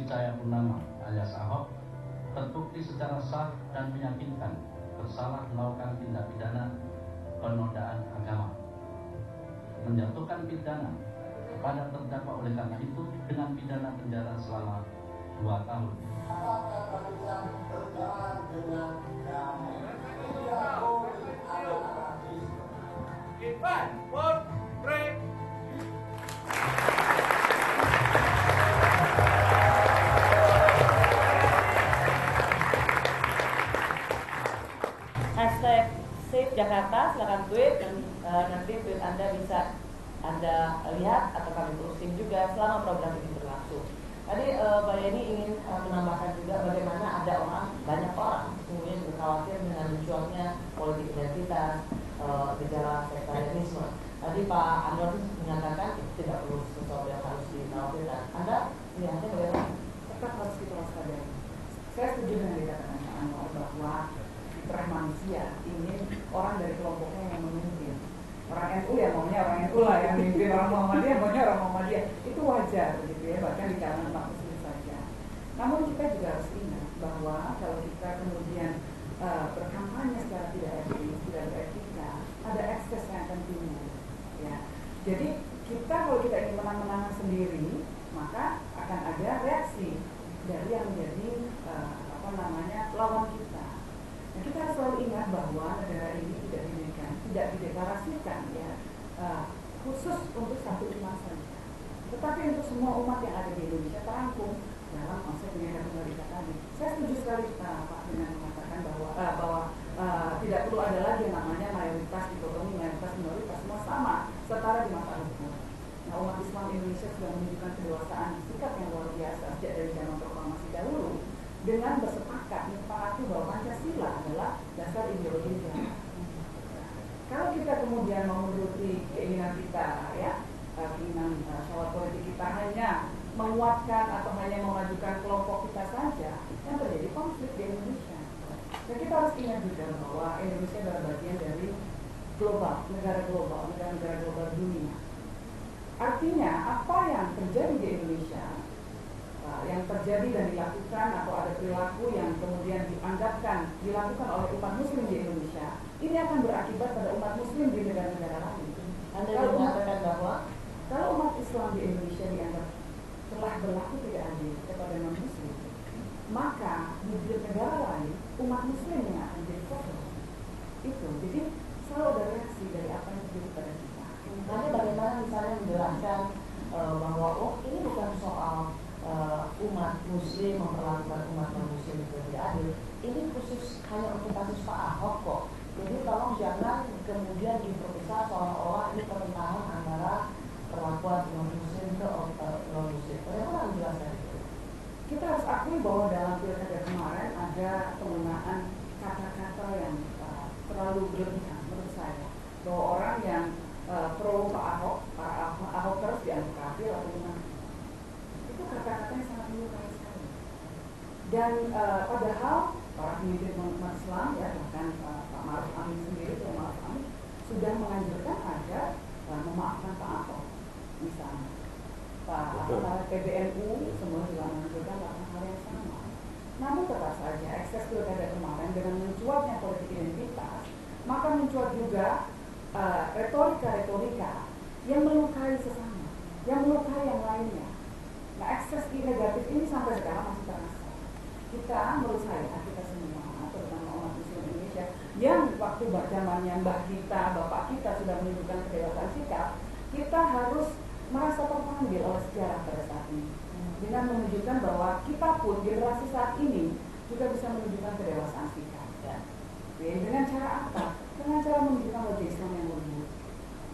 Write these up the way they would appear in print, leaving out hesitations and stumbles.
Basuki Cahayapurnama alias Ahok terbukti secara sah dan meyakinkan bersalah melakukan tindak pidana penodaan agama, menjatuhkan pidana kepada terdakwa oleh karena itu dengan pidana penjara selama 2 tahun. Hashtag Save Jakarta, silakan tweet dan nanti tweet Anda bisa Anda lihat atau kami posting juga selama program ini berlangsung. Tadi Mbak Yeni ingin menambahkan juga bagaimana ada banyak orang kemudian juga khawatir dengan mencuatnya politik identitas, gejala sektarianisme. Tadi Pak Anwar menyatakan tidak perlu sesuatu yang harus dikhawatirkan. Anda melihatnya bagaimana? Tetap harus kita waspadai. Saya setuju dengan dikatakan Pak Anwar bahwa fitrah manusia ingin orang dari kelompoknya yang memimpin. Orang NU ya maunya orang NU lah yang memimpin, orang Muhammadiyah maunya orang Muhammadiyah. Itu wajar gitu ya, bahkan di kalangan umat muslim saja. Namun kita juga harus ingat bahwa kalau kita kemudian berkampanye secara tidak etis, tidak beretika, ada ekses yang akan timbul. Ya. Jadi kita kalau kita ingin menang-menangan sendiri, maka akan ada reaksi dari yang menjadi lawan kita. Nah, kita harus selalu ingat bahwa negara ini tidak dideklarasikan ya khusus untuk satu umat saja, tetapi untuk semua umat yang ada di Indonesia terangkum dalam konsep Bhinneka Tunggal Ika tadi. Saya setuju sekali Pak dengan mengatakan bahwa tidak perlu ada lagi yang namanya mayoritas dikotomi mayoritas minoritas, semua sama setara di mata hukum. Nah, umat Islam Indonesia sudah menunjukkan kedewasaan sikap yang luar biasa sejak dari zaman proklamasi dahulu dengan bersepakat menyepakati bahwa Pancasila adalah dasar ideologi negara. Kalau kita kemudian mau menuruti keinginan kita, ya, keinginan syahwat politik kita hanya menguatkan atau hanya memajukan kelompok kita saja, yang terjadi konflik di Indonesia. Dan kita harus ingat juga bahwa Indonesia adalah bagian dari global, negara-negara global dunia. Artinya apa yang terjadi di Indonesia, yang terjadi dan dilakukan atau ada perilaku yang kemudian dilakukan oleh umat muslim di Indonesia, ini akan berakibat pada umat muslim di negara-negara lain. Anda mengatakan bahwa kalau umat Islam di Indonesia dianggap telah berlaku tidak adil kepada non muslim, maka di negara lain umat muslim yang akan jadi korban. Itu jadi selalu ada reaksi dari apa yang terjadi pada kita. Nanti bagaimana misalnya menjelaskan bahwa ini bukan soal umat muslim memperlakukan umat non-muslim itu tidak adil. Ini khusus hanya untuk kasus Pak Ahok kok. Jadi tolong jangan kemudian diperpisah seolah-olah ini pertentangan antara perlakuan non-muslim ke non-muslim. Bagaimana menjelaskan itu? Kita harus akui bahwa dalam pilkada kemarin ada penggunaan kata-kata yang terlalu berlebihan menurut saya. Bahwa orang yang pro Pak Ahok terus dianggap kafir atau gimana? Itu kata-katanya sangat menyukai sekali. Dan padahal para pemimpin umat Islam ya bahkan Pak Maruf Amin sendiri, Pak Maruf Amin sudah menganjurkan agar memaafkan Pak Ahok, misalnya Pak PBNU semua juga menganjurkan hal yang sama. Namun tetap saja ekses pilkada kemarin dengan mencuatnya politik identitas, maka mencuat juga retorika-retorika yang melukai sesama, yang melukai yang lainnya. Nah, ekses negatif ini sampai sekarang masih terasa. Kita, menurut saya, kita semua, terutama umat muslim Indonesia, yang waktu zamannya mbah kita, bapak kita sudah menunjukkan kedewasaan sikap, kita harus merasa terpanggil oleh sejarah pada saat ini. Dengan menunjukkan bahwa kita pun, generasi saat ini, juga bisa menunjukkan kedewasaan sikap. Ya. Dengan cara apa? Dengan cara menunjukkan wajah Islam yang lembut,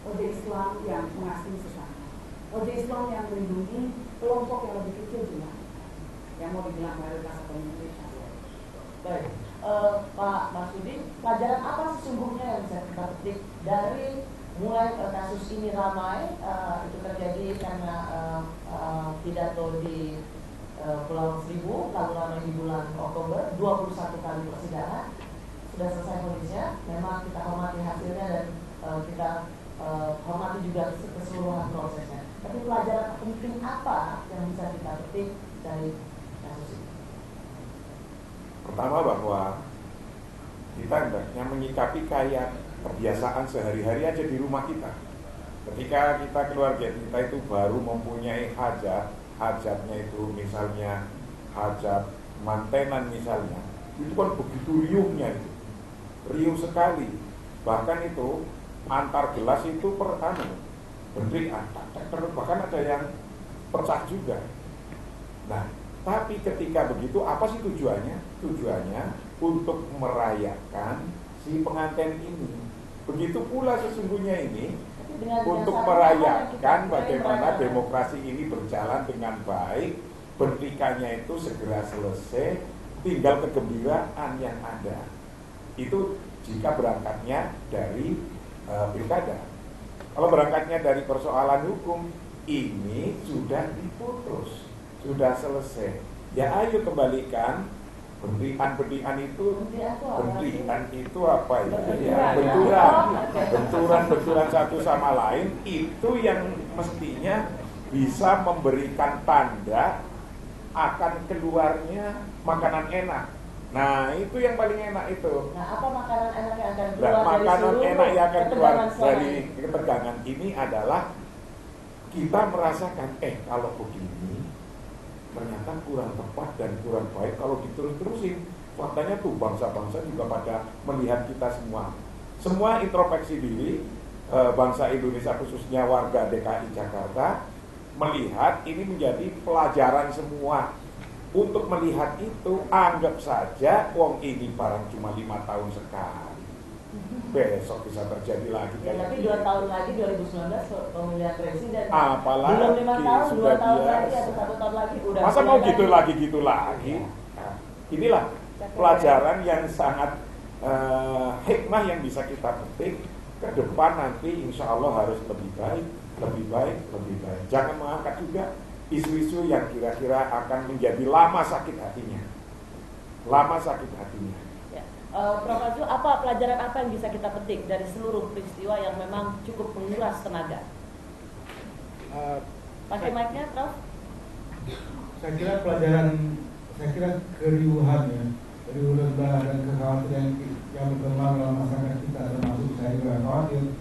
wajah Islam yang mengasihi sesama, wajah Islam yang melindungi kelompok yang lebih kecil juga, yang mau dibilang mayoritas atau minoritas. Baik, Pak Marsudi, pelajaran apa sesungguhnya yang bisa kita petik dari mulai kasus ini ramai itu terjadi karena pidato di Pulau Seribu, lalu ramai di bulan Oktober, 21 kali persidangan. Sudah selesai kondisinya, memang kita hormati hasilnya dan kita hormati juga keseluruhan prosesnya. Tapi pelajaran penting apa yang bisa kita petik dari Pertama bahwa kita hendaknya menyikapi kayak kebiasaan sehari-hari aja di rumah kita. Ketika kita keluarga kita itu baru mempunyai hajatnya itu misalnya hajat mantenan misalnya, itu kan begitu riuhnya itu, riuh sekali. Bahkan itu antar gelas itu berdirian, bahkan ada yang pecah juga. Nah, tapi ketika begitu apa sih tujuannya? Tujuannya untuk merayakan si pengantin ini. Begitu pula sesungguhnya ini untuk merayakan bagaimana demokrasi ini berjalan dengan baik, bertikanya itu segera selesai, tinggal kegembiraan yang ada. Itu jika berangkatnya dari pilkada. Kalau berangkatnya dari persoalan hukum, ini sudah diputus, sudah selesai. Ya ayo kembalikan bentikan itu, bentikan itu apa ya? Benturan satu sama lain itu yang mestinya bisa memberikan tanda akan keluarnya makanan enak. Nah, itu yang paling enak itu. Nah, apa makanan enak yang akan keluar dari makanan enak yang akan keluar dari ini? ketegangan ini adalah kita merasakan, kalau begini ternyata kurang tepat dan kurang baik kalau diterus-terusin. Faktanya tuh bangsa-bangsa juga pada melihat kita semua introspeksi diri, bangsa Indonesia khususnya warga DKI Jakarta melihat ini menjadi pelajaran semua. Untuk melihat itu, anggap saja wong ini barang cuma 5 tahun sekali, besok bisa terjadi lagi ya, tapi 2 tahun lagi 2019 pemilihan presiden. Apalagi belum 5 tahun, sudah 2 tahun biasa. lagi atau 1 tahun lagi udah. Masa mau gitu lagi? Nah, inilah pelajaran yang sangat hikmah yang bisa kita petik ke depan nanti. Insya Allah harus lebih baik. Jangan mengangkat juga isu-isu yang kira-kira akan menjadi lama sakit hatinya. Ya. Prof. Azul, apa pelajaran apa yang bisa kita petik dari seluruh peristiwa yang memang cukup menguras tenaga? Pakai mic-nya, Prof. Saya kira keriuhan dan kekhawatiran yang berkembang dalam masyarakat kita, termasuk saya juga khawatir.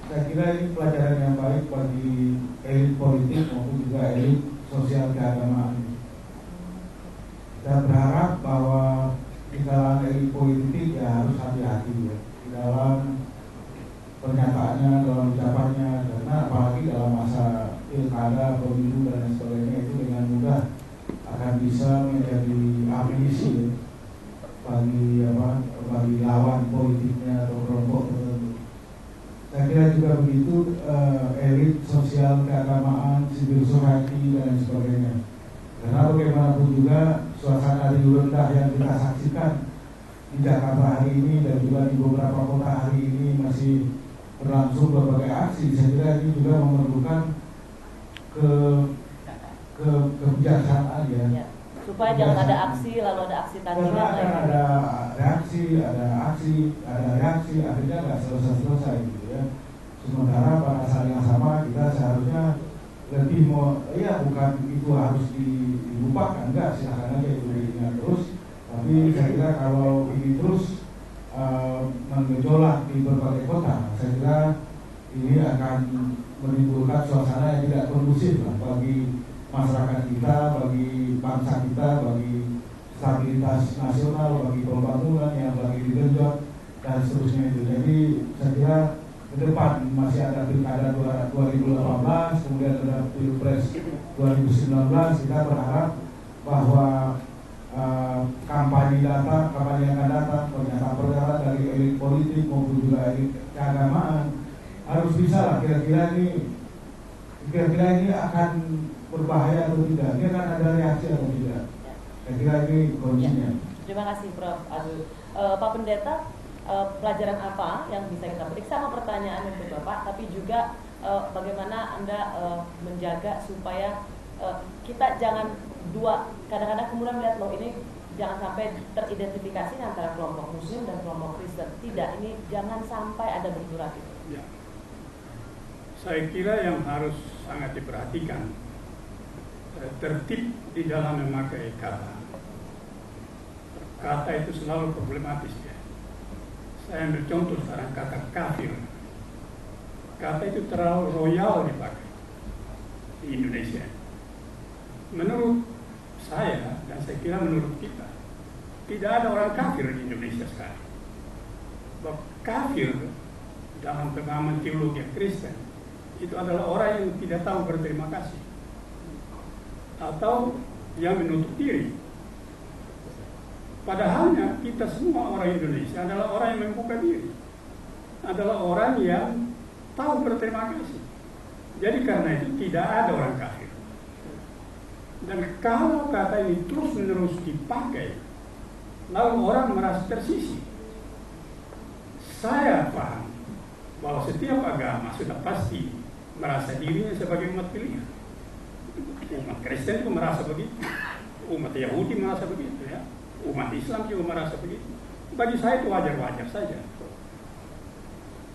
Saya kira ini pelajaran yang baik bagi elit politik maupun juga elit sosial keagamaan. Dan berharap bahwa di kalangan elit politik ya harus hati-hati ya di dalam pernyataannya, dalam ucapannya, karena apalagi dalam masa pilkada, pemilu dan lain sebagainya itu dengan mudah akan bisa menjadi amunisi ya, bagi lawan politiknya atau kelompok tertentu. Saya kira juga begitu elit sosial keagamaan, civil society dan lain sebagainya. Karena bagaimanapun juga suasana riuh rendah yang kita saksikan di Jakarta hari ini dan juga di beberapa kota hari ini masih berlangsung berbagai aksi. Saya kira ini juga memerlukan kebijaksanaan ya. Supaya jangan ada aksi lalu ada aksi tandingan. Karena akan ada reaksi, akhirnya nggak selesai gitu ya. Sementara pada saat yang sama kita seharusnya lebih bukan itu harus dilupakan, enggak, silakan aja itu diingat terus. Tapi saya kira kalau ini terus mengejolak di berbagai kota, saya kira ini akan menimbulkan suasana yang tidak kondusif lah bagi masyarakat kita, bagi bangsa kita, bagi stabilitas nasional, bagi pembangunan yang lagi digenjot dan seterusnya itu. Jadi saya kira ke depan masih ada pilkada 2018, kemudian ada pilpres 2019. Kita berharap bahwa kampanye yang akan datang, pernyataan dari elit politik maupun juga elit keagamaan harus bisa lah kira-kira ini akan berbahaya atau tidak, dia akan ada reaksi atau tidak. Saya kira ini kuncinya. Terima kasih Prof. Azul. Pak Pendeta, pelajaran apa yang bisa kita petik? Sama pertanyaan untuk Bapak, tapi juga bagaimana Anda menjaga supaya kita jangan kadang-kadang kemudian melihat loh ini jangan sampai teridentifikasi antara kelompok Muslim dan kelompok Kristen. Tidak, ini jangan sampai ada benturan itu. Ya. Saya kira yang harus sangat diperhatikan tertib di dalam memakai kata. kata itu selalu problematis ya. Saya ambil contoh sekarang kata kafir. Kata itu terlalu royal dipakai di Indonesia. Menurut saya dan saya kira menurut kita, tidak ada orang kafir di Indonesia sekarang. Bahwa kafir dalam pemahaman teologi Kristen itu adalah orang yang tidak tahu berterima kasih atau yang menutup diri. Padahalnya kita semua orang Indonesia adalah orang yang membuka diri, adalah orang yang tahu berterima kasih. Jadi karena itu tidak ada orang kafir. Dan kalau kata ini terus-menerus dipakai, lalu orang merasa tersisih. Saya paham bahwa setiap agama sudah pasti merasa dirinya sebagai umat pilihan. Umat Kristen juga merasa begitu, umat Yahudi merasa begitu, ya. Umat Islam juga merasa begitu. Bagi saya itu wajar-wajar saja.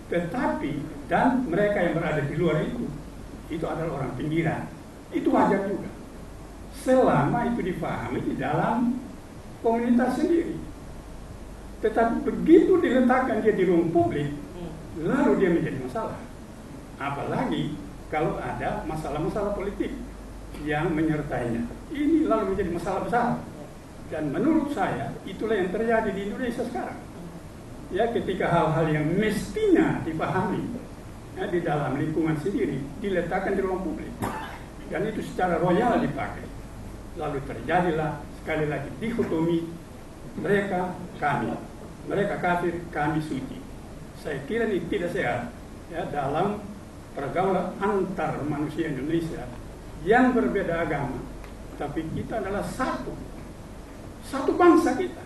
Tetapi dan mereka yang berada di luar itu adalah orang pinggiran. Itu wajar juga. Selama itu dipahami di dalam komunitas sendiri. Tetapi begitu diletakkan dia di ruang publik, lalu dia menjadi masalah. Apalagi kalau ada masalah-masalah politik yang menyertainya. Ini lalu menjadi masalah besar. Dan menurut saya itulah yang terjadi di Indonesia sekarang. Ya, ketika hal-hal yang mestinya dipahami ya, di dalam lingkungan sendiri diletakkan di ruang publik. Dan itu secara royal dipakai. Lalu terjadilah sekali lagi dikotomi mereka kami. Mereka kafir, kami suci. Saya kira ini tidak sehat ya, dalam pergaulan antar manusia Indonesia yang berbeda agama, tapi kita adalah satu bangsa kita,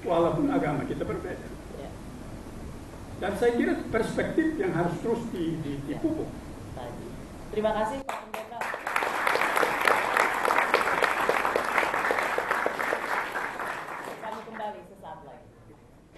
walaupun agama kita berbeda. Dan saya kira perspektif yang harus terus dipupuk. Terima kasih Pak Pendeta.